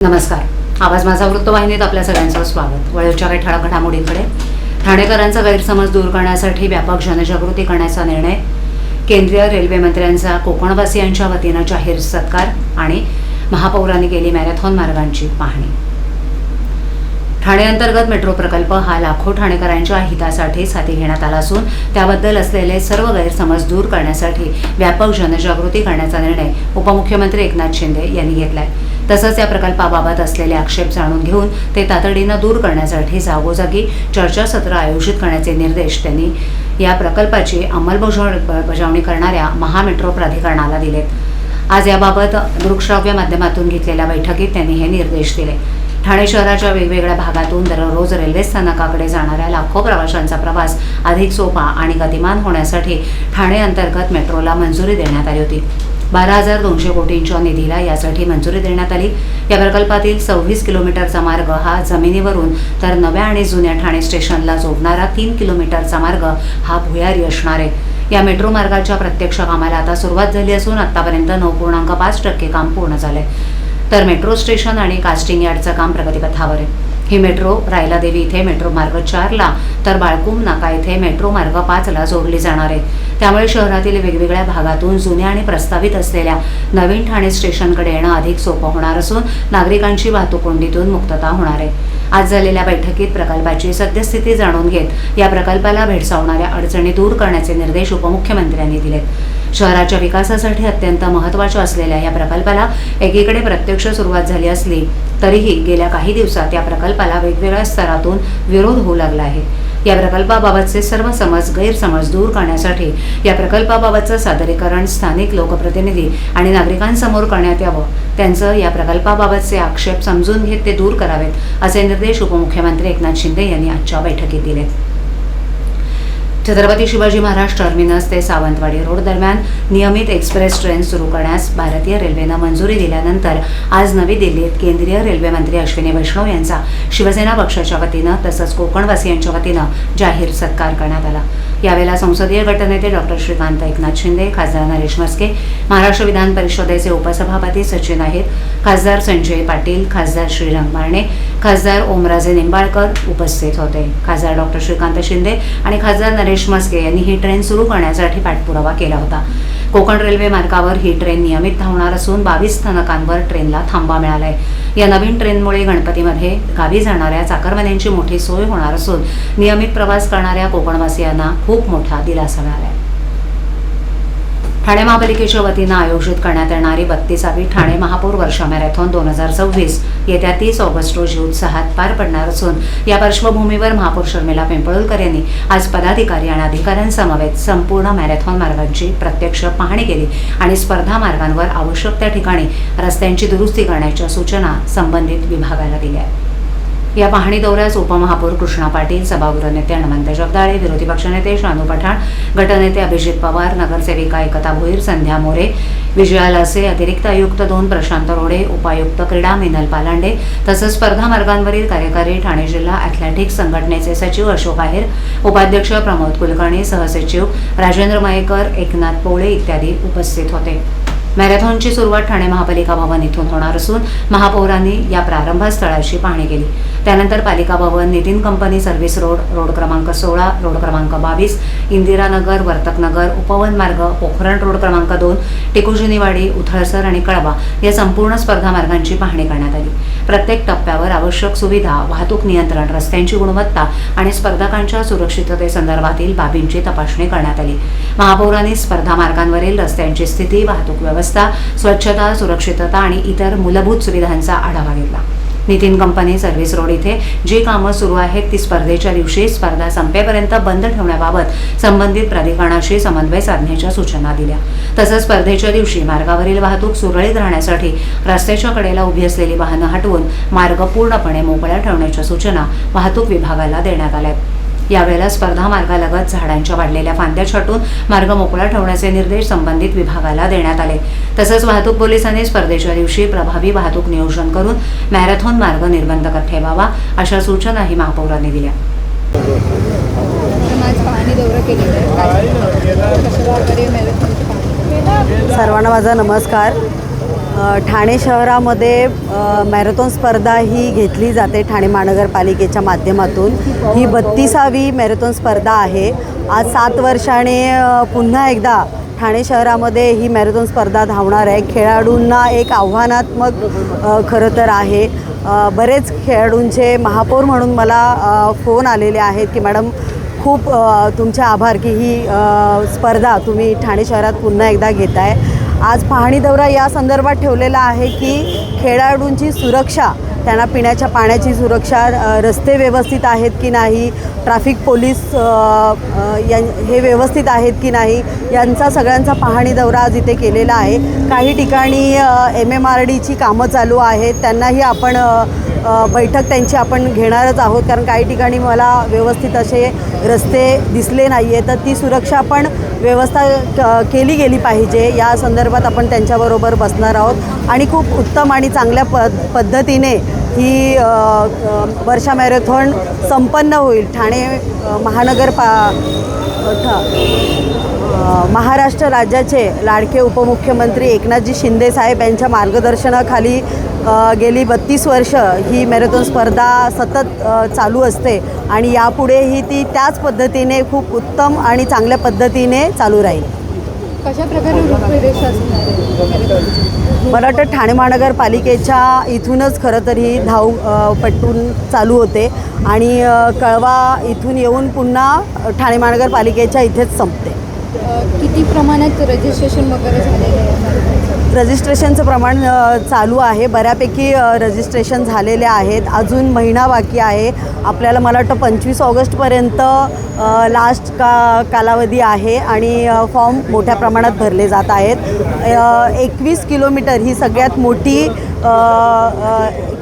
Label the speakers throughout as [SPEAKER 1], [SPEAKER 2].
[SPEAKER 1] नमस्कार. आवाज माझा वृत्तवाहिनीत आपल्या सगळ्यांचं स्वागत. वळीवच्या काही ठळक घडामोडींकडे. ठाणेकरांचा गैरसमज दूर करण्यासाठी व्यापक जनजागृती करण्याचा निर्णय. केंद्रीय रेल्वे मंत्र्यांचा कोकणवासियांच्या वतीनं जाहीर सत्कार आणि महापौरांनी केली मॅरेथॉन मार्गांची पाहणी. ठाणे अंतर्गत मेट्रो प्रकल्प हा लाखो ठाणेकरांच्या हितासाठी हाती घेण्यात आला असून त्याबद्दल असलेले सर्व गैरसमज दूर करण्यासाठी व्यापक जनजागृती करण्याचा निर्णय उपमुख्यमंत्री एकनाथ शिंदे यांनी घेतलाय. तसंच या प्रकल्पाबाबत असलेले आक्षेप जाणून घेऊन ते तातडीनं दूर करण्यासाठी जागोजागी चर्चासत्र आयोजित करण्याचे निर्देश त्यांनी या प्रकल्पाची अंमलबजावणी करणाऱ्या महामेट्रो प्राधिकरणाला दिलेत. आज याबाबत दृकश्राव्य माध्यमातून घेतलेल्या बैठकीत त्यांनी हे निर्देश दिले. ठाणे शहराच्या वेगवेगळ्या भागातून दररोज रेल्वे स्थानकाकडे जाणाऱ्या लाखो प्रवाशांचा प्रवास अधिक सोपा आणि गतिमान होण्यासाठी ठाणे अंतर्गत मेट्रोला मंजुरी देण्यात आली होती. 12,200 कोटींच्या निधीला यासाठी मंजुरी देण्यात आली. या प्रकल्पातील 26 किलोमीटरचा मार्ग हा जमिनीवरून तर नव्या आणि जुन्या ठाणे स्टेशनला जोडणारा 3 किलोमीटरचा मार्ग हा भुयारी असणार आहे. या मेट्रो मार्गाच्या प्रत्यक्ष कामाला आता सुरुवात झाली असून आतापर्यंत 9.5% काम पूर्ण झालंय. तर मेट्रो स्टेशन आणि कास्टिंग यार्डचं काम प्रगतीपथावर आहे. ही मेट्रो रायलादेवी इथे मेट्रो मार्ग 4ला तर बाळकुम नाका इथे मेट्रो मार्ग 5ला जोडली जाणार आहे. त्यामुळे शहरातील वेगवेगळ्या भागातून जुन्या आणि प्रस्तावित असलेल्या नवीन ठाणे स्टेशनकडे येणं अधिक सोपं होणार असून नागरिकांची वाहतूक कोंडीतून मुक्तता होणार आहे. आज झालेल्या बैठकीत प्रकल्पाची सद्यस्थिती जाणून घेत या प्रकल्पाला भेडसावणाऱ्या अडचणी दूर करण्याचे निर्देश उपमुख्यमंत्र्यांनी दिलेत. शहराच्या विकासासाठी अत्यंत महत्त्वाच्या असलेल्या या प्रकल्पाला एकीकडे प्रत्यक्ष सुरुवात झाली असली तरीही गेल्या काही दिवसात या प्रकल्पाला वेगवेगळ्या स्तरातून विरोध होऊ लागला आहे. या प्रकल्पाबाबतचे सर्व गैरसमज दूर करण्यासाठी या प्रकल्पाबाबतचं सादरीकरण स्थानिक लोकप्रतिनिधी आणि नागरिकांसमोर करण्यात यावं. त्यांचं या प्रकल्पाबाबतचे आक्षेप समजून घेत ते दूर करावेत असे निर्देश उपमुख्यमंत्री एकनाथ शिंदे यांनी आजच्या बैठकीत दिले. छत्रपती शिवाजी महाराज टर्मिनस ते सावंतवाडी रोड दरम्यान नियमित एक्सप्रेस ट्रेन सुरू करण्यास भारतीय रेल्वेनं मंजुरी दिल्यानंतर आज नवी दिल्लीत केंद्रीय रेल्वे मंत्री अश्विनी वैष्णव यांचा शिवसेना पक्षाच्या वतीनं तसंच कोकणवासियांच्या वतीनं जाहीर सत्कार करण्यात आला. यावेळेला संसदीय गटनेते डॉक्टर श्रीकांत एकनाथ शिंदे, खासदार नरेश म्हस्के, महाराष्ट्र विधान परिषदेचे उपसभापती सचिन आहेर, खासदार संजय पाटील, खासदार श्रीरंग मारणे, खासदार ओमराजे निंबाळकर उपस्थित होते. खासदार डॉक्टर श्रीकांत शिंदे आणि खासदार नरेश म्हस्के यांनी ही ट्रेन सुरू करण्यासाठी पाठपुरावा केला होता. कोकण रेल्वे मार्गावर ही ट्रेन नियमित धावणार असून 22 स्थानकांवर ट्रेनला थांबा मिळालाय. या नवीन ट्रेनमुळे गणपतीमध्ये गावी जाणाऱ्या चाकरमान्यांची मोठी सोय होणार असून नियमित प्रवास करणाऱ्या कोकणवासियांना खूप मोठा दिलासा मिळालाय. ठाणे महापालिकेच्या वतीनं आयोजित करण्यात येणारी 32वी ठाणे महापौर वर्षा मॅरेथॉन 2026 येत्या 30 ऑगस्ट रोजी उत्साहात पार पडणार असून या पार्श्वभूमीवर महापौर शर्मिला पिंपळकर यांनी आज पदाधिकारी आणि अधिकाऱ्यांसमवेत संपूर्ण मॅरेथॉन मार्गांची प्रत्यक्ष पाहणी केली आणि स्पर्धा मार्गांवर आवश्यक त्या ठिकाणी रस्त्यांची दुरुस्ती करण्याच्या सूचना संबंधित विभागाला दिल्या. या पाहणी दौऱ्यास उपमहापौर कृष्णा पाटील, सभागृह नेते हनुमंत जगदाळे, विरोधी पक्षनेते शानू पठाण, गटनेते अभिजित पवार, नगरसेविका एकता भोईर, संध्या मोरे, विजया लासे, अतिरिक्त आयुक्त 2 प्रशांत रोडे, उपायुक्त क्रीडा मिनल पालांडे तसंच स्पर्धा मार्गांवरील कार्यकारी ठाणे जिल्हा ॲथलेटिक्स संघटनेचे सचिव अशोक आहेर, उपाध्यक्ष प्रमोद कुलकर्णी, सहसचिव राजेंद्र मयेकर, एकनाथ पोळे इत्यादी उपस्थित होते. मॅरेथॉनची सुरुवात ठाणे महापालिका भवन इथून होणार असून महापौरांनी या प्रारंभस्थळाची पाहणी केली. त्यानंतर पालिका भवन, Nitin company service road, road क्रमांक 16, रोड क्रमांक 22, इंदिरानगर, वर्तकनगर, उपवन मार्ग, पोखरण रोड क्रमांक 2, टिकुजिनीवाडी, उथळसर आणि कळवा या संपूर्ण स्पर्धा मार्गांची पाहणी करण्यात आली. प्रत्येक टप्प्यावर आवश्यक सुविधा, वाहतूक नियंत्रण, रस्त्यांची गुणवत्ता आणि स्पर्धकांच्या सुरक्षिततेसंदर्भातील बाबींची तपासणी करण्यात आली. महापौरांनी स्पर्धा मार्गांवरील रस्त्यांची स्थिती, वाहतूक व्यवस्था, स्वच्छता, सुरक्षितता आणि इतर मूलभूत सुविधांचा आढावा घेतला. नितीन कंपनी सर्व्हिस रोड इथे जी कामं सुरू आहेत ती स्पर्धेच्या दिवशी स्पर्धा संपेपर्यंत बंद ठेवण्याबाबत संबंधित प्राधिकरणाशी समन्वय साधण्याच्या सूचना दिल्या. तसंच स्पर्धेच्या दिवशी मार्गावरील वाहतूक सुरळीत राहण्यासाठी रस्त्याच्या कडेला उभी असलेली वाहनं हटवून मार्ग पूर्णपणे मोकळा ठेवण्याच्या सूचना वाहतूक विभागाला देण्यात आल्या. यावेळेला स्पर्धा मार्गालगत झाडांच्या वाढलेल्या फांद्या छाटून मार्ग मोकळा ठेवण्याचे निर्देश संबंधित विभागाला देण्यात आले. तसंच वाहतूक पोलिसांनी स्पर्धेच्या दिवशी प्रभावी वाहतूक नियोजन करून मॅरेथॉन मार्ग निर्बंध ठेवावा अशा सूचनाही महापौरांनी दिल्या.
[SPEAKER 2] सर्वांना माझा नमस्कार. ठाणे शहरामध्ये मॅरेथॉन स्पर्धा ही घेतली जाते ठाणे महानगरपालिकेच्या माध्यमातून। ही 32वी मॅरेथॉन स्पर्धा आहे। आज 7 वर्षाने पुन्हा एकदा ठाणे शहरामध्ये ही मॅरेथॉन स्पर्धा धावणार आहे। खेळाडूंना एक आव्हानात्मक खरं तर आहे। बरेच खेळाडूंचे महापौर म्हणून मला फोन आलेले आहेत की मॅडम खूप तुमचे आभार की ही स्पर्धा तुम्ही ठाणे शहरात पुन्हा एकदा घेताय। आज पाहणी दौरा या संदर्भात ठेवलेला आहे की खेळाडूंची सुरक्षा, त्यांना पिण्याच्या पाण्याची सुरक्षा, रस्ते व्यवस्थित आहेत की नाही, ट्रॅफिक पोलीस हे व्यवस्थित आहेत की नाही, यांचा सगळ्यांचा पाहणी दौरा आज इथे केलेला आहे। काही ठिकाणी MMRDची कामं चालू आहेत, त्यांनाही आपण बैठक त्यांची आपण घेणारच आहोत, कारण काही ठिकाणी मला व्यवस्थित असे रस्ते दिसले नाही आहे, तर ती सुरक्षा पण व्यवस्था केली गेली पाहिजे। या संदर्भात आपण त्यांच्याबरोबर बसणार आहोत आणि खूप उत्तम आणि चांगल्या पद्धतीने ही वर्षा मॅरेथॉन संपन्न होईल। ठाणे महाराष्ट्र राज्याचे लाडके उपमुख्यमंत्री एकनाथजी शिंदे साहेब यांच्या मार्गदर्शनाखाली गेली 32 वर्ष ही मॅरेथॉन स्पर्धा सतत चालू असते आणि यापुढेही ती त्याच पद्धतीने खूप उत्तम आणि चांगल्या पद्धतीने चालू राहील।
[SPEAKER 3] कशा प्रकारे रूपरेषा असणार?
[SPEAKER 2] मला वाटतं ठाणे महानगरपालिकेच्या इथूनच खरं तर ही धावपटून चालू होते आणि कळवा इथून येऊन पुन्हा ठाणे महानगरपालिकेच्या इथेच संपते।
[SPEAKER 3] किती प्रमाणात रजिस्ट्रेशन वगैरे झालेलं आहे?
[SPEAKER 2] रजिस्ट्रेशनचं प्रमाण चालू आहे, बऱ्यापैकी रजिस्ट्रेशन झालेले आहेत। अजून महिना बाकी आहे आपल्याला। मला वाटतं 25 ऑगस्टपर्यंत लास्ट कालावधी आहे आणि फॉर्म मोठ्या प्रमाणात भरले जात आहेत। 21 किलोमीटर ही सगळ्यात मोठी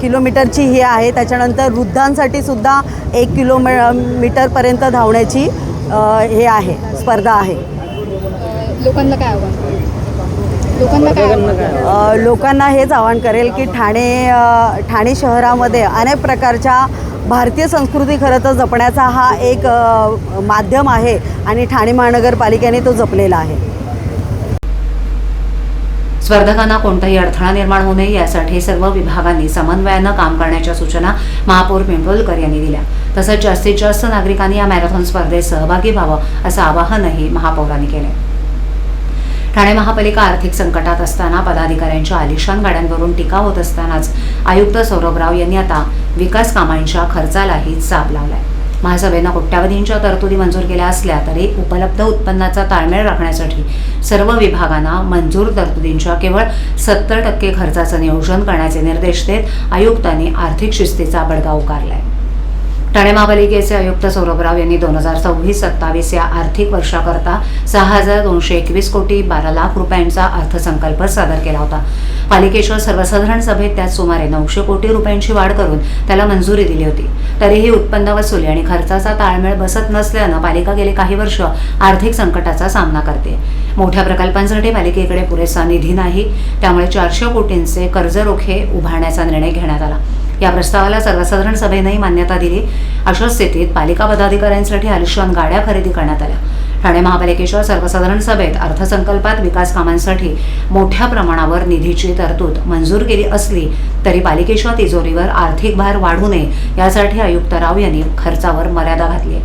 [SPEAKER 2] किलोमीटरची ही आहे। त्याच्यानंतर वृद्धांसाठी सुद्धा 1 किलोमीटरपर्यंत धावण्याची हे आहे, स्पर्धा आहे।
[SPEAKER 3] लोकांना काय आव्हान?
[SPEAKER 2] लोकांना हेच आवाहन करेल की ठाणे शहरामध्ये अनेक प्रकारच्या भारतीय संस्कृती खरं तर जपण्याचा हा एक माध्यम आहे आणि ठाणे महानगरपालिकेने तो जपलेला आहे।
[SPEAKER 1] स्पर्धकांना कोणताही अडथळा निर्माण होऊ नये यासाठी सर्व विभागांनी समन्वयानं काम करण्याच्या सूचना महापौर पिंपळकर यांनी दिल्या। तसंच जास्तीत जास्त नागरिकांनी या मॅरेथॉन स्पर्धेत सहभागी व्हावं असं आवाहनही महापौरांनी केलं। ठाणे महापालिका आर्थिक संकटात असताना पदाधिकाऱ्यांच्या आलिशान गाड्यांवरून टीका होत असतानाच आयुक्त सौरभराव यांनी आता विकास कामांच्या खर्चालाही चाप लावलाय। महासभेनं कोट्यावधींच्या तरतुदी मंजूर केल्या असल्या तरी उपलब्ध उत्पन्नाचा ताळमेळ राखण्यासाठी सर्व विभागांना मंजूर तरतुदींच्या केवळ 70% खर्चाचं नियोजन करण्याचे निर्देश देत आयुक्तांनी आर्थिक शिस्तीचा बडगा उगारलाय। ठाणे महापालिकेचे आयुक्त सौरभराव यांनी 2026-27 या आर्थिक वर्षाकरता 6,221 कोटी 12 लाख रुपयांचा अर्थसंकल्प सादर केला होता। पालिकेच्या सर्वसाधारण सभेत त्यात सुमारे 900 कोटी रुपयांची वाढ करून त्याला मंजुरी दिली होती। तरीही उत्पन्न वसुली आणि खर्चाचा ताळमेळ बसत नसल्यानं पालिका गेली काही वर्ष आर्थिक संकटाचा सामना करते। मोठ्या प्रकल्पांसाठी पालिकेकडे पुरेसा निधी नाही, त्यामुळे 400 कोटींचे कर्ज रोखे उभारण्याचा निर्णय घेण्यात आला। या प्रस्तावाला सर्वसाधारण सभेनेही मान्यता दिली। अशा स्थितीत पालिका पदाधिकाऱ्यांसाठी आलिशान गाड्या खरेदी करण्यात आल्या। ठाणे महापालिकेच्या सर्वसाधारण सभेत अर्थसंकल्पात विकास कामांसाठी मोठ्या प्रमाणावर निधीची तरतूद मंजूर केली असली तरी पालिकेच्या तिजोरीवर आर्थिक भार वाढू नये यासाठी आयुक्त राव यांनी खर्चावर मर्यादा घातली।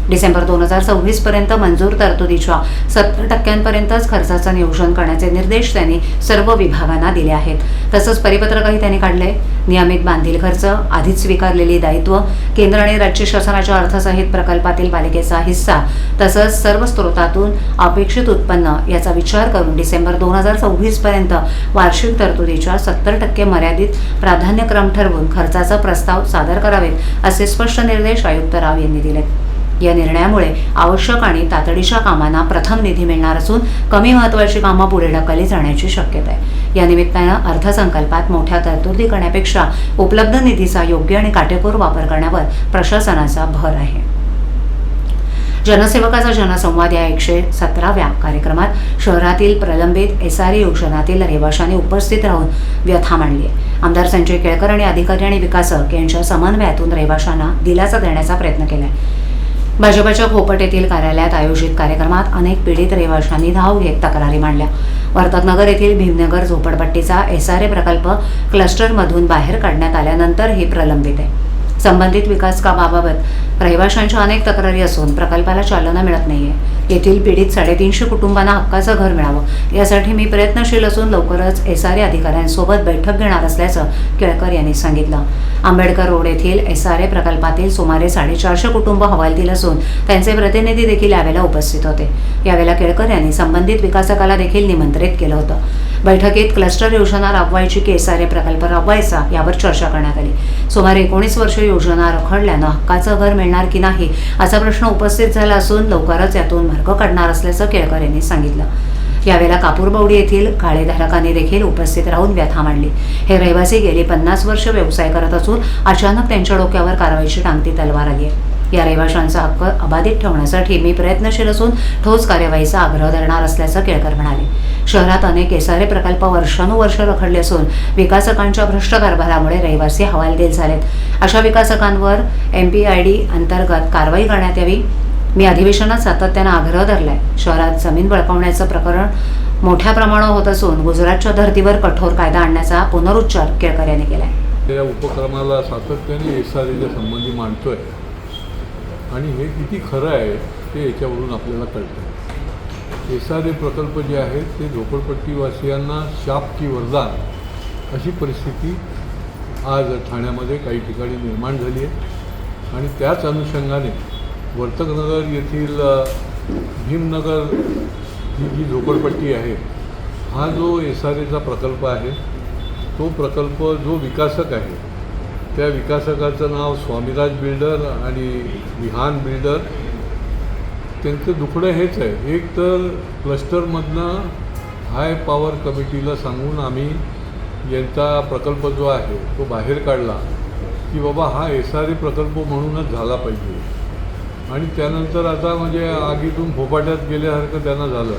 [SPEAKER 1] डिसेंबर 2026 पर्यंत मंजूर तरतुदीच्या 70% खर्चाचं नियोजन करण्याचे निर्देश त्यांनी सर्व विभागांना दिले आहेत। तसंच परिपत्रकही त्यांनी काढले। नियमित बांधील खर्च, आधीच स्वीकारलेली दायित्व, केंद्र आणि राज्य शासनाच्या अर्थसहित प्रकल्पातील पालिकेचा हिस्सा तसंच सर्व स्रोतातून अपेक्षित उत्पन्न याचा विचार करून डिसेंबर 2026 पर्यंत वार्षिक तरतुदीच्या 70% मर्यादित प्राधान्यक्रम ठरवून खर्चाचा प्रस्ताव सादर करावेत असे स्पष्ट निर्देश आयुक्त राव यांनी दिलेत। या निर्णयामुळे आवश्यक आणि तातडीच्या कामांना प्रथम निधी मिळणार असून कमी महत्त्वाची कामं पुढे ढकलली जाण्याची शक्यता आहे। या निमित्तानं अर्थसंकल्पात मोठ्या तरतुदी करण्यापेक्षा उपलब्ध निधीचा योग्य आणि काटेकोर वापर करण्यावर प्रशासनाचा भर आहे। जनसेवकाचा जनसंवाद या 117व्या कार्यक्रमात शहरातील प्रलंबित SRE योजनातील रहिवाशांनी उपस्थित राहून व्यथा मांडली आहे। आमदार संजय केळकर आणि अधिकारी आणि विकासक यांच्या समन्वयातून रहिवाशांना दिलासा देण्याचा प्रयत्न केला आहे। भाजपच्या खोपट येथील कार्यालयात आयोजित कार्यक्रमात अनेक पीडित रहिवाशांनी धाव घेत तक्रारी मांडल्या. वर्तकनगर येथील भीमनगर झोपडपट्टीचा SRA प्रकल्प क्लस्टरमधून बाहेर काढण्यात आल्यानंतर ही प्रलंबित आहे. संबंधित विकास कामाबाबत रहिवाशांच्या अनेक तक्रारी असून प्रकल्पाला चालना मिळत नाहीये. येथील पीडित 350 कुटुंबांना हक्काचं घर मिळावं यासाठी मी प्रयत्नशील असून लवकरच SRA अधिकाऱ्यांसोबत बैठक घेणार असल्याचं केळकर यांनी सांगितलं. आंबेडकर रोड येथील SRA प्रकल्पातील सुमारे 450 कुटुंब हवालदिल असून त्यांचे प्रतिनिधी देखील यावेळेला उपस्थित होते. यावेळेला केळकर यांनी संबंधित विकासकाला देखील निमंत्रित केलं होतं. बैठकीत क्लस्टर योजना राबवायची की SRA प्रकल्प राबवायचा यावर चर्चा करण्यात आली. सुमारे 19 वर्ष योजना रखडल्यानं हक्काचं घर मिळणार की नाही असा प्रश्न उपस्थित झाला असून लवकरच यातून मार्ग काढणार असल्याचं केळकर यांनी सांगितलं. यावेळेला कापूरबवडी येथील काळेधारकांनी देखील उपस्थित राहून व्यथा मांडली. हे रहिवासी गेली 50 वर्ष व्यवसाय करत असून अचानक त्यांच्या डोक्यावर कारवाईची टांगती तलवार आली आहे. या रहिवाशांचा हक्क अबाधित ठेवण्यासाठी मी प्रयत्नशील असून ठोस कार्यवाहीचा आग्रह धरणार असल्याचं केळकर म्हणाले. शहरात अनेक SRA प्रकल्प वर्षानुवर्ष रखडले असून विकासकांच्या भ्रष्ट कारभारामुळे रहिवासी हवालदिल झालेत. अशा विकासकांवर MPID अंतर्गत कारवाई करण्यात यावी. मी अधिवेशनात सातत्यानं आग्रह धरलाय. शहरात जमीन बळकावण्याचं प्रकरण मोठ्या प्रमाणावर होत असून गुजरातच्या धर्तीवर कठोर कायदा आणण्याचा पुनरुच्चार केळकर यांनी केलाय.
[SPEAKER 4] या उपक्रमाला सातत्याने SRAच्या संबंधी मांडतोय आणि हे किती खरं आहे ते याच्यावरून आपल्याला कळतं. SRA प्रकल्प जे आहेत ते झोपडपट्टीवासियांना शाप की वरदान अशी परिस्थिती आज ठाण्यामध्ये काही ठिकाणी निर्माण झाली आहे आणि त्याच अनुषंगाने वर्तकनगर येथील भीमनगर ही जी झोपडपट्टी आहे, हा जो SRAचा प्रकल्प आहे तो प्रकल्प जो विकासक आहे त्या विकासकाचं नाव स्वामीराज बिल्डर आणि विहान बिल्डर. त्यांचं दुखणं हेच आहे, एक तर क्लस्टरमधनं हाय पॉवर कमिटीला सांगून आम्ही यांचा प्रकल्प जो आहे तो बाहेर काढला की बाबा हा SRA प्रकल्प म्हणूनच झाला पाहिजे आणि त्यानंतर आता म्हणजे आगीतून फोपाट्यात गेल्यासारखं त्यांना झालं.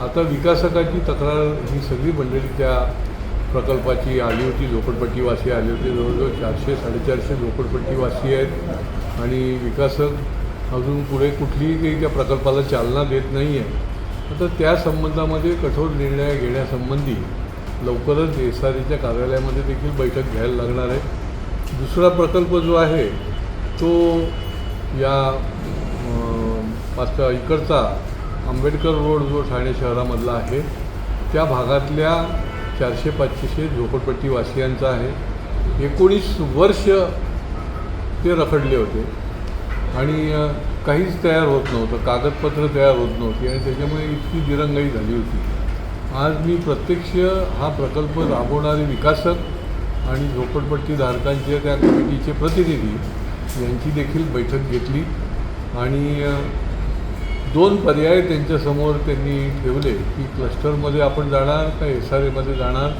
[SPEAKER 4] आता विकासकाची तक्रार ही सगळी मंडळी त्या प्रकल्पाची आली होती. झोपडपट्टीवासी आले होते, जवळजवळ 400-450 झोपडपट्टीवासी आहेत आणि विकासक अजून पुढे कुठलीही काही त्या प्रकल्पाला चालना देत नाही आहे. आता त्या संबंधामध्ये कठोर निर्णय घेण्यासंबंधी लवकरच SRAच्या कार्यालयामध्ये देखील बैठक घ्यायला लागणार आहे. दुसरा प्रकल्प जो आहे तो या इकडचा आंबेडकर रोड जो ठाणे शहरामधला आहे त्या भागातल्या 400-500 झोपडपट्टीवासियांचा आहे. 19 वर्ष ते रखडले होते आणि काहीच तयार होत नव्हतं, कागदपत्र तयार होत नव्हती आणि त्याच्यामुळे इतकी दिरंगाई झाली होती. आज मी प्रत्यक्ष हा प्रकल्प राबवणारे विकासक आणि झोपडपट्टीधारकांचे त्या कमिटीचे प्रतिनिधी यांची देखील बैठक घेतली आणि 2 पर्याय त्यांच्यासमोर त्यांनी ठेवले की क्लस्टरमध्ये आपण जाणार का SRAमध्ये जाणार.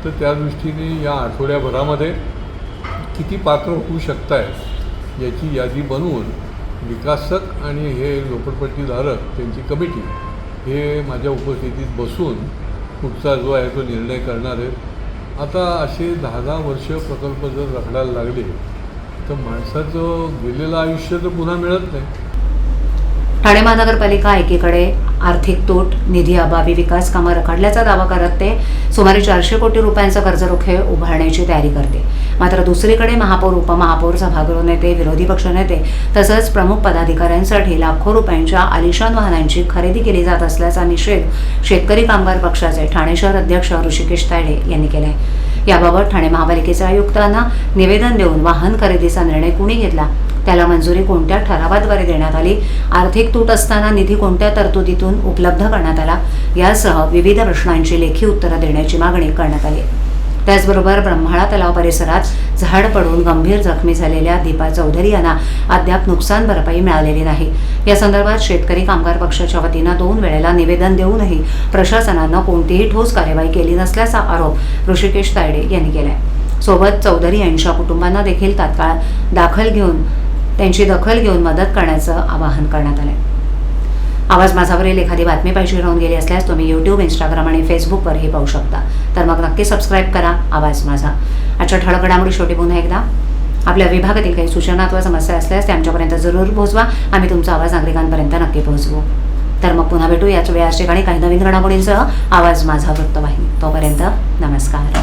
[SPEAKER 4] तर त्या दृष्टीने या आठवड्याभरामध्ये किती पात्र होऊ शकताय याची यादी बनवून विकासक आणि हे झोपडपट्टीधारक त्यांची कमिटी हे माझ्या उपस्थितीत बसून पुढचा जो आहे तो निर्णय करणार आहेत. आता असे 10-10 वर्ष प्रकल्प जर रखडायला लागले तर माणसाचं गेलेलं आयुष्य तर पुन्हा मिळत नाही.
[SPEAKER 1] ठाणे महानगरपालिका एकीकडे आर्थिक तूट, निधी अभावी विकास कामं रखडल्याचा दावा करत ते सुमारे 400 कोटी रुपयांचा कर्जरोखे उभारण्याची तयारी करते. मात्र दुसरीकडे महापौर, उपमहापौर, सभागृह नेते, विरोधी पक्षनेते तसंच प्रमुख पदाधिकाऱ्यांसाठी लाखो रुपयांच्या आलिशान वाहनांची खरेदी केली जात असल्याचा निषेध शेतकरी कामगार पक्षाचे ठाणे शहर अध्यक्ष ऋषिकेश तायडे यांनी केला आहे. याबाबत ठाणे महापालिकेच्या आयुक्तांना निवेदन देऊन वाहन खरेदीचा निर्णय कुणी घेतला, त्याला मंजुरी कोणत्या ठरावाद्वारे देण्यात आली, आर्थिक तूट असताना निधी कोणत्या तरतुदीतून उपलब्ध करण्यात आला यासह विविध प्रश्नांची लेखी उत्तरं देण्याची मागणी करण्यात आली. त्याचबरोबर ब्रह्माळा तलाव परिसरात झाड पडून गंभीर जखमी झालेल्या दीपा चौधरी यांना अद्याप नुकसान भरपाई मिळालेली नाही. या संदर्भात शेतकरी कामगार पक्षाच्या वतीनं 2 वेळेला निवेदन देऊनही प्रशासनानं कोणतीही ठोस कार्यवाही केली नसल्याचा आरोप ऋषिकेश तायडे यांनी केलाय. सोबत चौधरी यांच्या कुटुंबांना देखील तात्काळ त्यांची दखल घेऊन मदत करण्याचं आवाहन करण्यात आलंय. आवाज माझावरील एखादी बातमी पाहिजे राहून गेली असल्यास तुम्ही YouTube, Instagram आणि Facebookवरही पाहू शकता. तर मग नक्की सबस्क्राईब करा आवाज माझा. आजच्या ठळक घडामोडी शेवटी पुन्हा एकदा आपल्या विभागातील काही सूचना अथवा समस्या असल्यास त्या आमच्यापर्यंत जरूर पोहोचवा. आम्ही तुमचा आवाज नागरिकांपर्यंत नक्की पोहोचवू. तर मग पुन्हा भेटू याच ठिकाणी काही नवीन घडामोडींसह. आवाज माझा वृत्तवाहिनी. तोपर्यंत नमस्कार.